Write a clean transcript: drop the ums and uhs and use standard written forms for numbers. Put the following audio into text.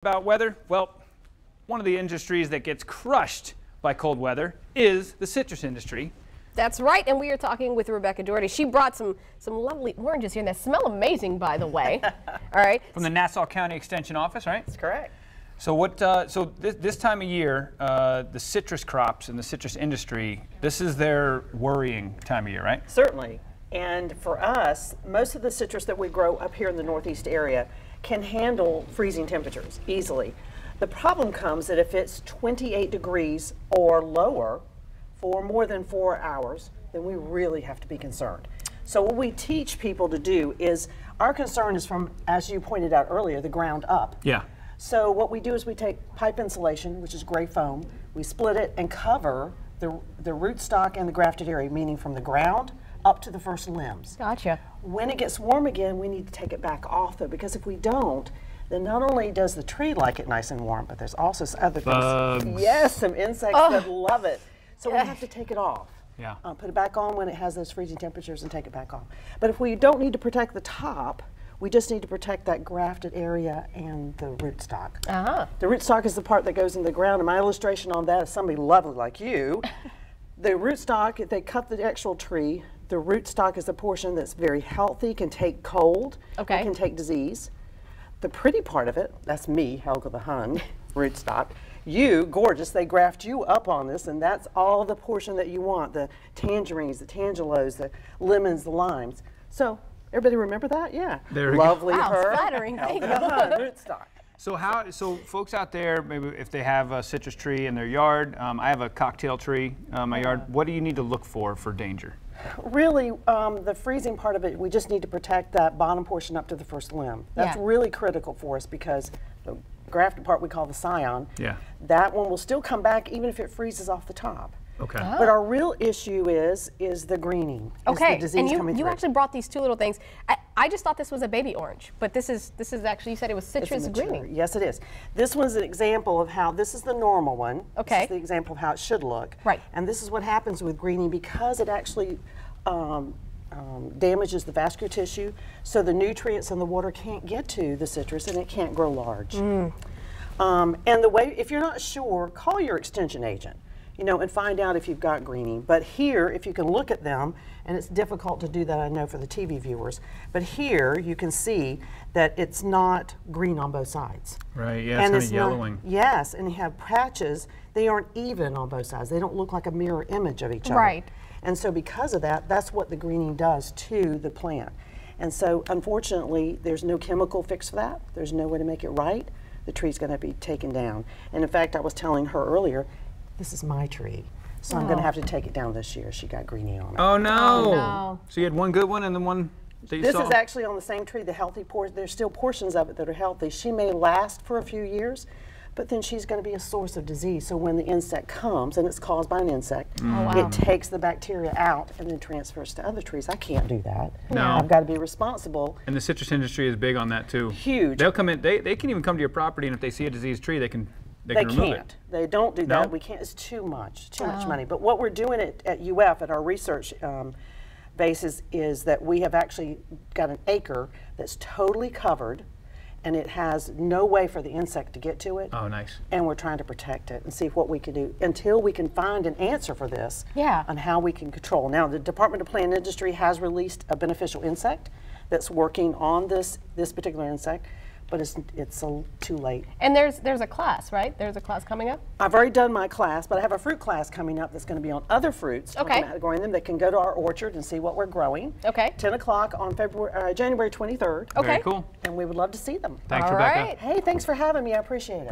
About weather, well, one of the industries that gets crushed by cold weather is the citrus industry. That's right, and we are talking with Rebecca Jordi. She brought some lovely oranges here that smell amazing, by the way. All right. From the Nassau County Extension Office, right? That's correct. So what? This time of year, the citrus crops and the citrus industry, this is their worrying time of year, right? Certainly. And for us, most of the citrus that we grow up here in the Northeast area can handle freezing temperatures easily. The problem comes that if it's 28 degrees or lower for more than 4 hours, then we really have to be concerned. So what we teach people to do is, our concern is from, as you pointed out earlier, the ground up. Yeah. So what we do is we take pipe insulation, which is gray foam, we split it and cover the rootstock and the grafted area, meaning from the ground up to the first limbs. Gotcha. When it gets warm again, we need to take it back off though, because if we don't, then not only does the tree like it nice and warm, but there's also some other things. Yes, some insects that love it. So we have to take it off. Yeah. Put it back on when it has those freezing temperatures and take it back off. But if we don't need to protect the top, we just need to protect that grafted area and the rootstock. The rootstock is the part that goes in the ground, and my illustration on that is somebody lovely like you. The rootstock, if they cut the actual tree, the rootstock is a portion that's very healthy, can take cold, and can take disease. The pretty part of it, that's me, Helga the Hun, rootstock. You, gorgeous, they graft you up on this, and that's all the portion that you want, the tangerines, the tangelos, the lemons, the limes. So, everybody remember that? Yeah. There we Lovely go. Wow, her, flattering. Helga the Hun, rootstock. So folks out there, maybe if they have a citrus tree in their yard, I have a cocktail tree in my yard, what do you need to look for danger? Really, the freezing part of it, we just need to protect that bottom portion up to the first limb. That's really critical for us, because the grafted part we call the scion, that one will still come back even if it freezes off the top. But our real issue is the greening. Okay, is the disease and you actually brought these two little things. I just thought this was a baby orange, but this is actually, you said it was citrus greening. Yes, it is. This one's an example of how, this is the normal one. This is the example of how it should look. Right. And this is what happens with greening, because it actually damages the vascular tissue, so the nutrients in the water can't get to the citrus and it can't grow large. And the way, if you're not sure, call your extension agent, you know, and find out if you've got greening. But here, if you can look at them, and it's difficult to do that, I know, for the TV viewers, but here you can see that it's not green on both sides. Right, yeah, it's kind of yellowing. Yes, and you have patches, they aren't even on both sides. They don't look like a mirror image of each other. Right. And so because of that, that's what the greening does to the plant. And so unfortunately, there's no chemical fix for that. There's no way to make it right. The tree's gonna be taken down. And in fact, I was telling her earlier, this is my tree, so I'm going to have to take it down this year. She got greening on it. Oh no. Oh, no. So you had one good one and then one that you saw? This is actually on the same tree, the healthy portion. There's still portions of it that are healthy. She may last for a few years, but then she's going to be a source of disease. So when the insect comes, and it's caused by an insect, it takes the bacteria out and then transfers to other trees. I can't do that. No. I've got to be responsible. And the citrus industry is big on that too. Huge. They'll come in, they can even come to your property, and if they see a diseased tree, they can remove can't. it. They don't do that. We can't. It's too much money. But what we're doing at UF, at our research basis, is that we have actually got an acre that's totally covered, and it has no way for the insect to get to it. Oh, nice. And we're trying to protect it and see what we can do until we can find an answer for this on how we can control. Now, the Department of Plant Industry has released a beneficial insect that's working on this particular insect, but it's too late. And there's a class, right? There's a class coming up? I've already done my class, but I have a fruit class coming up that's going to be on other fruits. Talking about how to grow them. They can go to our orchard and see what we're growing. 10 o'clock on January 23rd. Very cool. And we would love to see them. Thanks, Rebecca. Hey, thanks for having me. I appreciate it.